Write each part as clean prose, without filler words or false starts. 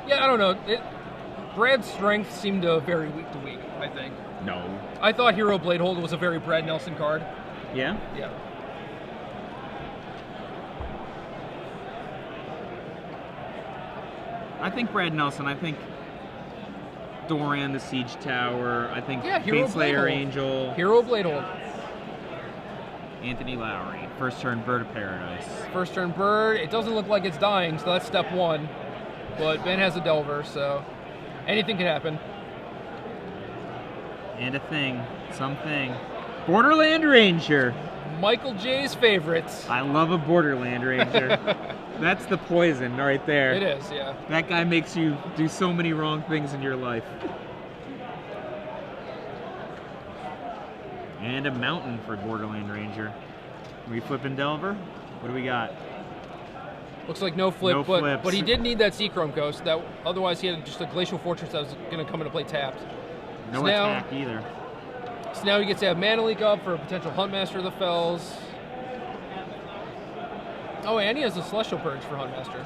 Yeah, I don't know. Brad's strength seemed very week to week, I think. No. I thought Hero Bladehold was a very Brad Nelson card. Yeah? Yeah. I think Brad Nelson. I think Doran, the Siege Tower. I think Hero Fateslayer Bladehold. Angel. Hero Bladehold. Anthony Lowry. First turn Bird of Paradise. First turn Bird. It doesn't look like it's dying, so that's step one. But Ben has a Delver, so anything can happen. And a thing. Something. Borderland Ranger. Michael J's favorites. I love a Borderland Ranger. That's the poison right there. It is, yeah. That guy makes you do so many wrong things in your life. And a mountain for Borderland Ranger. Are we flipping Delver? What do we got? Looks like no flip, No but flips. he did need that Seachrome Ghost. That otherwise he had just a Glacial Fortress that was going to come into play tapped. No So now- attack either. So now he gets to have Mana Leak up for a potential Huntmaster of the Fells. Oh, and he has a Celestial Purge for Huntmaster.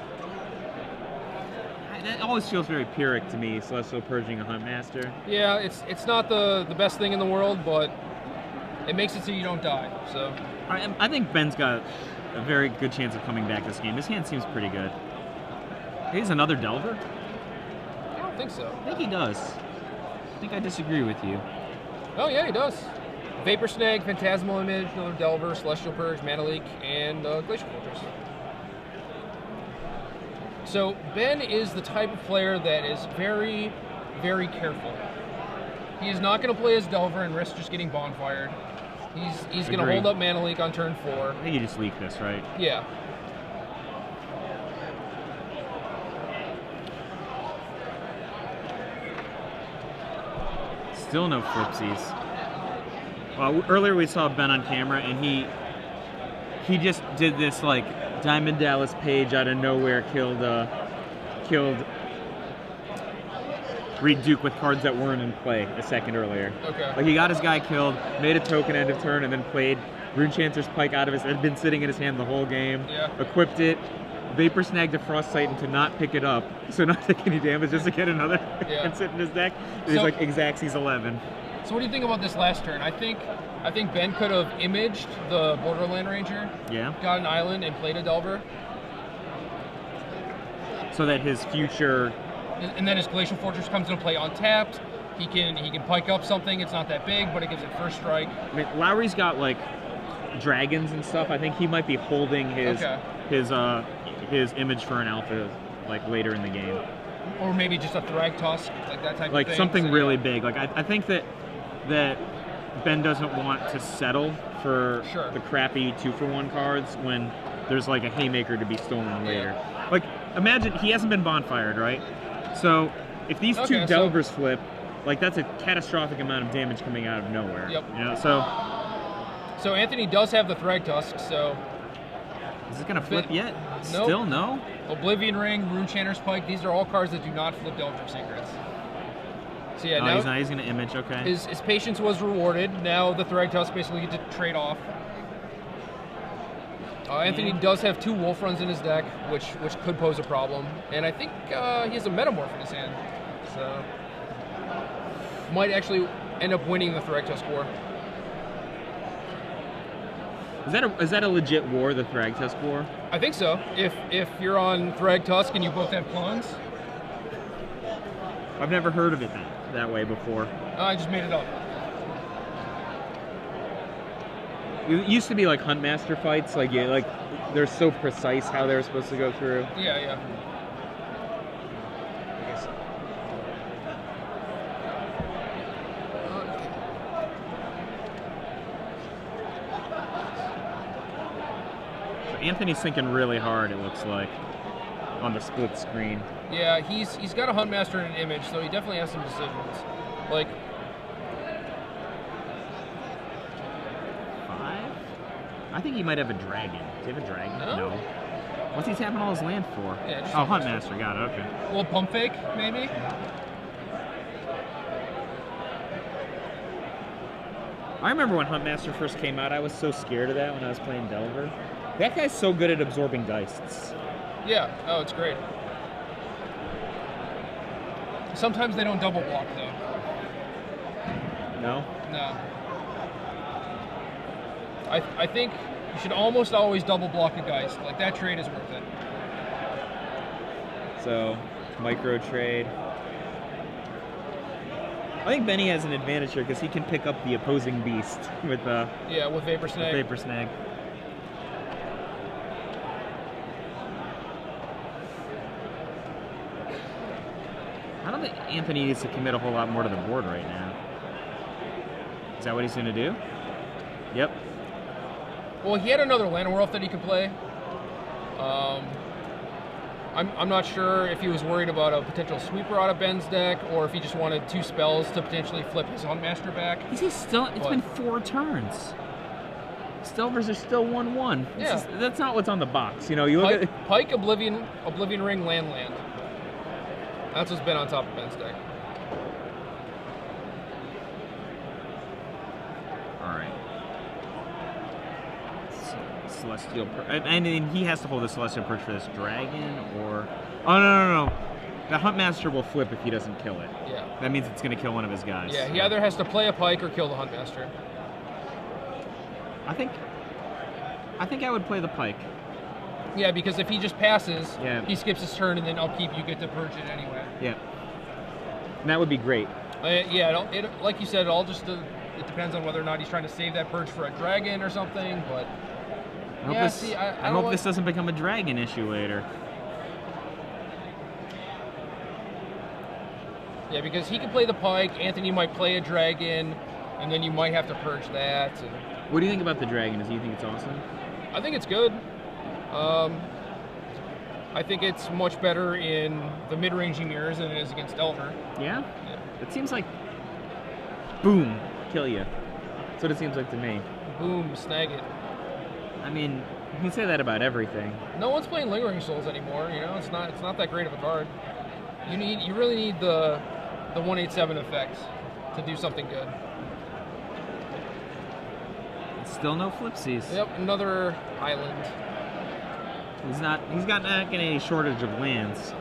That always feels very Pyrrhic to me, Celestial Purging a Huntmaster. Yeah, it's not the best thing in the world, but it makes it so you don't die. So I think Ben's got a very good chance of coming back this game. His hand seems pretty good. He's another Delver? I don't think so. I think he does. I think I disagree with you. Oh yeah, he does. Vapor Snag, Phantasmal Image, another Delver, Celestial Purge, Mana Leak, and Glacial Fortress. So Ben is the type of player that is very, very careful. He is not going to play as Delver and risk just getting bonfired. He's going to Agreed. hold up Mana Leak on turn 4. I think you just leak this, right? Yeah. Still no flipsies. Well, earlier we saw Ben on camera, and he just did this like Diamond Dallas Page out of nowhere, killed Reed Duke with cards that weren't in play a second earlier. Okay. Like he got his guy killed, made a token end of turn, and then played Runechancer's Pike out of his. It had been sitting in his hand the whole game. Yeah. Equipped it, Vapor Snagged a Frost Titan to not pick it up, so not take any damage, just to get another Yeah. and sit in his deck. And he's So- like Xaxes 11. So what do you think about this last turn? I think Ben could have imaged the Borderland Ranger, Yeah. got an island, and played a Delver, So that his future. and then his Glacial Fortress comes into play untapped. He can pike up something. It's not that big, but it gives it first strike. I mean, Lowry's got like dragons and stuff. I think he might be holding his Okay. his image for an alpha like later in the game. Or maybe just a Thrag Tusk, like that type Like of thing. something So, really yeah. big. Like I think that Ben doesn't want to settle for Sure. the crappy 2-for-1 cards when there's like a haymaker to be stolen later. Like imagine he hasn't been bonfired, right? So if these two Okay, so- Delvers flip, like that's a catastrophic amount of damage coming out of nowhere. Yep. You know, so So Anthony does have the Thrag Tusk, so is it gonna flip yet? Nope. Still no? Oblivion Ring, Runechanter's Pike, these are all cards that do not flip Delver Secrets. So yeah, Oh, now he's gonna image, okay. his patience was rewarded. Now the Thrag Tusk basically get to trade off. Anthony does have 2 Wolf Runs in his deck, which could pose a problem. And I think he has a Metamorph in his hand. So might actually end up winning the Thrag Tusk war. Is that a legit war, the Thragtusk war? I think so. If you're on Thrag Tusk and you both have clones, I've never heard of it that way before. I just made it up. It used to be like Huntmaster fights, like they're so precise how they're supposed to go through. Yeah. So Anthony's thinking really hard, it looks like, on the split screen. Yeah, he's got a Huntmaster and an image, so he definitely has some decisions. Like, 5? I think he might have a dragon. Does he have a dragon? No. What's he tapping all his land for? Yeah, just oh, Huntmaster. Huntmaster, got it, okay. a little pump fake, maybe? I remember when Huntmaster first came out, I was so scared of that when I was playing Delver. That guy's so good at absorbing Geists. Yeah. Oh, it's great. Sometimes they don't double block though. No? No. I think you should almost always double block a Geist. Like, that trade is worth it. So, micro trade. I think Benny has an advantage here because he can pick up the opposing beast with with Vapor Snag. Vapor Snag. I don't think Anthony needs to commit a whole lot more to the board right now. Is that what he's going to do? Yep. Well, he had another Llanowar that he could play. I'm not sure if he was worried about a potential sweeper out of Ben's deck, or if he just wanted 2 spells to potentially flip his Huntmaster back. He's still. It's been 4 turns. Stelvers are still 1/1. Yeah. That's not what's on the box. You know, you look at Pike, Oblivion Ring, Land. That's what's been on top of Ben's deck. All right. Celestial Perch. I mean, he has to hold the Celestial Perch for this dragon, or... Oh, no. The Huntmaster will flip if he doesn't kill it. Yeah. That means it's going to kill one of his guys. Yeah, he either has to play a Pike or kill the Huntmaster. I think I would play the Pike. Yeah, because if he just passes, Yeah. he skips his turn, and then upkeep, you get to purge it anyway. Yeah. And that would be great. It like you said, it all just it depends on whether or not he's trying to save that purge for a dragon or something, but... I hope this doesn't become a dragon issue later. Yeah, because he can play the Pike, Anthony might play a dragon, and then you might have to purge that. And What do you think about the dragon? Do you think it's awesome? I think it's good. I think it's much better in the mid-range mirrors than it is against Delver. Yeah? Yeah. It seems like, boom, kill you. That's what it seems like to me. Boom, snag it. I mean, you can say that about everything. No one's playing Lingering Souls anymore. You know, it's not that great of a card. You really need the 187 effect to do something good. Still no flipsies. Yep, another island. He's got not any shortage of lands.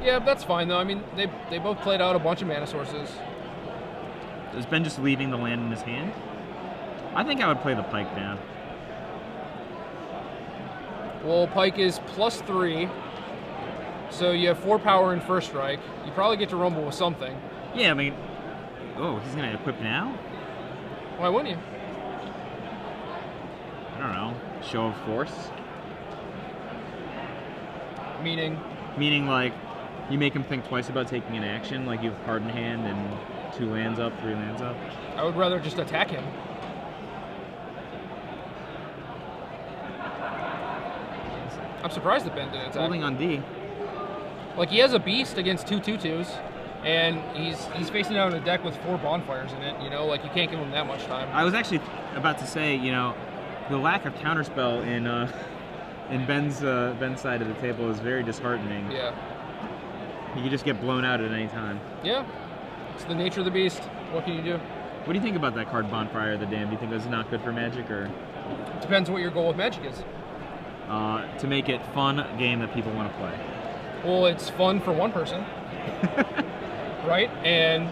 Yeah, that's fine though. I mean, they both played out a bunch of mana sources. Is Ben just leaving the land in his hand? I think I would play the Pike now. Well, Pike is +3, so you have 4 power in first strike. You probably get to rumble with something. Yeah, I mean, oh, he's gonna equip now? Why wouldn't you? I don't know. Show of force? Meaning like, you make him think twice about taking an action, like you have card in hand and 2 lands up, 3 lands up. I would rather just attack him. I'm surprised that Ben didn't attack. Holding on D. Like, he has a beast against 2 2/2s, and he's facing down a deck with 4 bonfires in it, you know, like, you can't give him that much time. I was actually about to say, you know, the lack of counterspell in Ben's side of the table is very disheartening. Yeah. You can just get blown out at any time. Yeah. It's the nature of the beast. What can you do? What do you think about that card, Bonfire of the Damned? Do you think that's not good for Magic, or? Depends what your goal with Magic is. To make it fun game that people want to play. Well, it's fun for one person. Right? And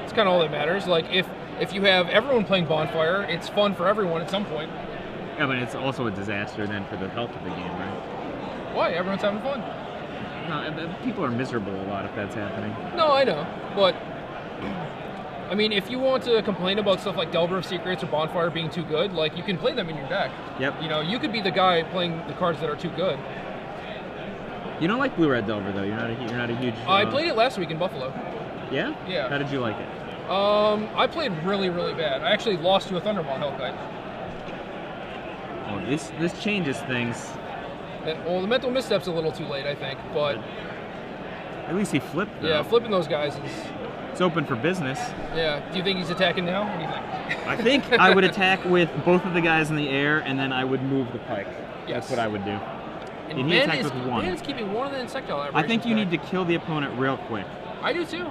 it's kind of all that matters. Like, if you have everyone playing Bonfire, it's fun for everyone at some point. Yeah, but it's also a disaster then for the health of the game, right? Why? Everyone's having fun. No, people are miserable a lot if that's happening. No, I know. But, I mean, if you want to complain about stuff like Delver of Secrets or Bonfire being too good, like, you can play them in your deck. Yep. You know, you could be the guy playing the cards that are too good. You don't like Blue-Red Delver, though. You're not a huge... I played it last week in Buffalo. Yeah? Yeah. How did you like it? I played really, really bad. I actually lost to a Thundermaw Hellkite. Oh, this changes things. Well, the mental misstep's a little too late, I think, but... At least he flipped, though. Yeah, flipping those guys is... It's open for business. Yeah. Do you think he's attacking now? What do you think? I think I would attack with both of the guys in the air, and then I would move the Pike. Yes. That's what I would do. And he Ben attacked with 1. Ben is keeping 1 of the Insectile I Aberrations think you back. need to kill the opponent real quick. I do too.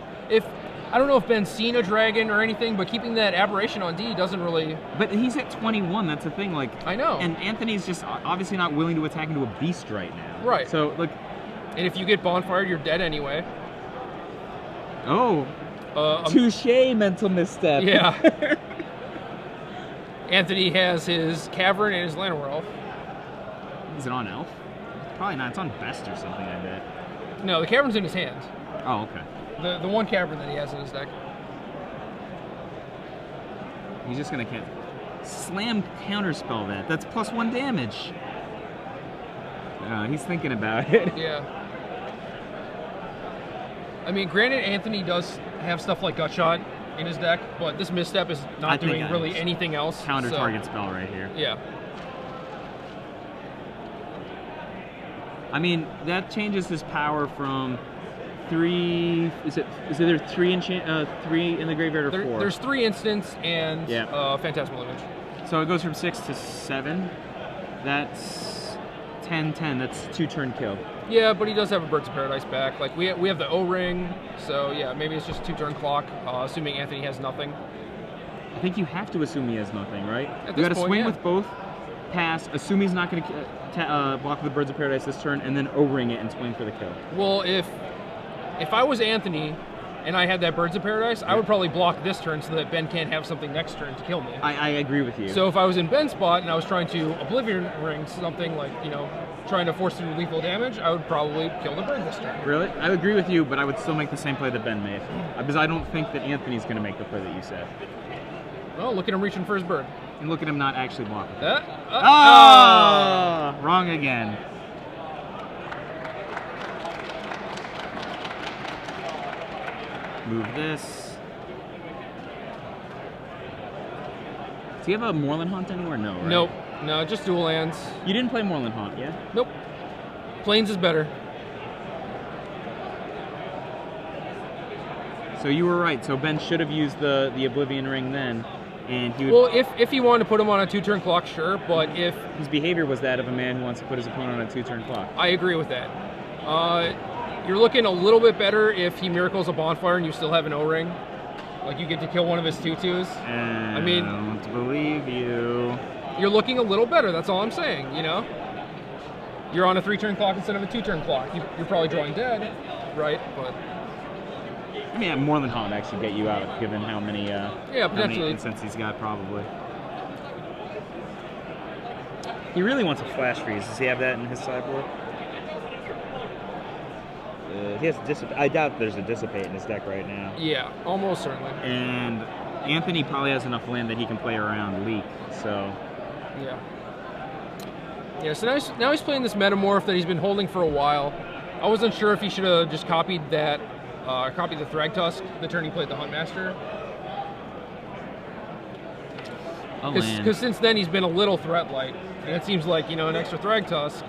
I don't know if Ben's seen a dragon or anything, but keeping that aberration on D doesn't really... But he's at 21, that's the thing, like... I know. And Anthony's just obviously not willing to attack into a beast right now. Right. So, look, And if you get bonfired, you're dead anyway. Oh. Touche, mental misstep. Yeah. Anthony has his Cavern and his Llanowar Elf. Is it on Elf? Probably not. It's on Best or something, I bet. No, the Cavern's in his hand. Oh, okay. The one Cavern that he has in his deck. He's just gonna slam counterspell that. That's +1 damage. He's thinking about it. Yeah. I mean, granted, Anthony does have stuff like Gutshot in his deck, but this misstep is not doing really anything else. Counter target spell right here. Yeah. I mean, that changes his power from 3. Is there 3 in the graveyard or 4? There's 3 instants and Phantasmal Image. So it goes from 6 to 7. That's 10/10. That's 2-turn kill. Yeah, but he does have a Birds of Paradise back. Like we have the O-Ring, so yeah, maybe it's just 2-turn clock, assuming Anthony has nothing. I think you have to assume he has nothing, right? You got to swing with both, pass, assume he's not going to block with the Birds of Paradise this turn, and then O-Ring it and swing for the kill. Well, if I was Anthony and I had that Birds of Paradise, I would probably block this turn so that Ben can't have something next turn to kill me. I agree with you. So if I was in Ben's spot and I was trying to Oblivion Ring something like, trying to force through lethal damage, I would probably kill the bird this turn. Really? I agree with you, but I would still make the same play that Ben made. Because I don't think that Anthony's going to make the play that you said. Well, look at him reaching for his bird. And look at him not actually blocking. Oh! Wrong again. Move this. Does he have a Moorland Haunt anywhere? No, right? Nope. No, just dual lands. You didn't play Moorland Haunt, yeah? Nope. Plains is better. So you were right. So Ben should have used the Oblivion Ring then, and he would... Well, if he wanted to put him on a 2-turn clock, sure, but if... His behavior was that of a man who wants to put his opponent on a 2-turn clock. I agree with that. You're looking a little bit better if he miracles a bonfire and you still have an O-Ring. Like, you get to kill one of his 2/2s. I don't believe you. You're looking a little better, that's all I'm saying, You're on a 3-turn clock instead of a 2-turn clock. You're probably drawing dead, right? But I mean, Moorland Haunt would actually get you out, given how many potentially instants he's got, probably. He really wants a Flash Freeze. Does he have that in his sideboard? He has I doubt there's a Dissipate in his deck right now. Yeah, almost certainly. And Anthony probably has enough land that he can play around Leak, so... Yeah. Yeah, so now he's playing this Metamorph that he's been holding for a while. I wasn't sure if he should have just copied the Thragtusk the turn he played the Huntmaster. Because since then he's been a little threat-light. And it seems like, an extra Thragtusk.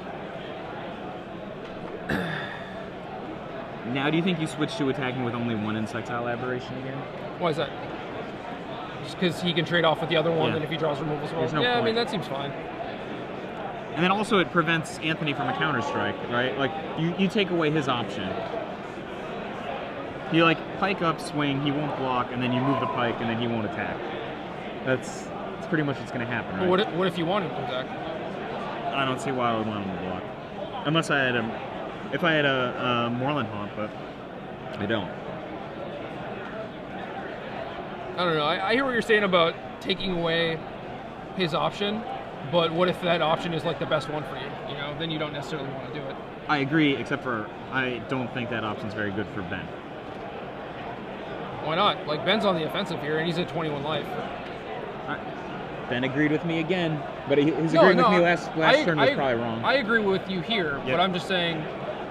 Now, do you think you switch to attacking with only 1 Insectile Aberration again? Why is that? Just because he can trade off with the other one, and if he draws removal spells? No point. I mean, that seems fine. And then also it prevents Anthony from a counter-strike, right? Like, you take away his option. You, pike up, swing, he won't block, and then you move the pike, and then he won't attack. That's pretty much what's going to happen, right? Well, what if you wanted to attack? I don't see why I would want him to block. Unless I had if I had a Moorland Haunt, but I don't. I don't know. I hear what you're saying about taking away his option, but what if that option is the best one for you? Then you don't necessarily want to do it. I agree, except for I don't think that option's very good for Ben. Why not? Ben's on the offensive here, and he's at 21 life. Ben agreed with me again, but his agreeing with me last turn was probably wrong. I agree with you here, but I'm just saying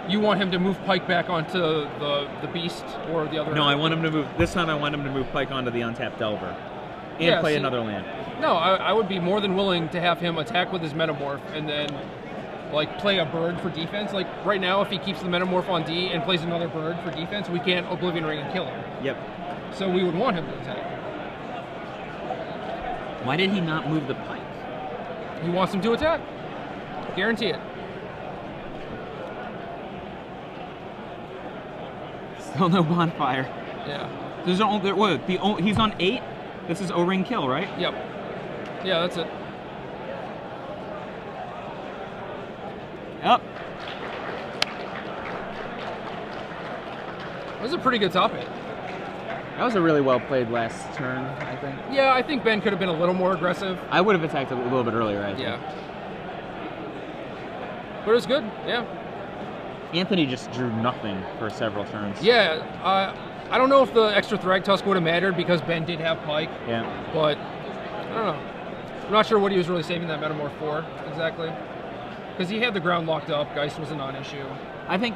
you want him to move Pike back onto the Beast or the other... No, I want him to move... This time I want him to move Pike onto the untapped Delver and play another land. No, I would be more than willing to have him attack with his Metamorph and then play a bird for defense. Right now, if he keeps the Metamorph on D and plays another bird for defense, we can't Oblivion Ring and kill him. Yep. So we would want him to attack. Why did he not move the Pike? He wants him to attack. Guarantee it. Still no bonfire. Yeah. He's on 8? This is O-Ring kill, right? Yep. Yeah, that's it. Yep. was a pretty good top 8. That was a really well played last turn, I think. Yeah, I think Ben could have been a little more aggressive. I would have attacked a little bit earlier, I think. Yeah. But it was good, yeah. Anthony just drew nothing for several turns. Yeah, I don't know if the extra Thrag Tusk would have mattered because Ben did have Pike. Yeah. But, I don't know. I'm not sure what he was really saving that Metamorph for, exactly. Because he had the ground locked up. Geist was a non-issue. I think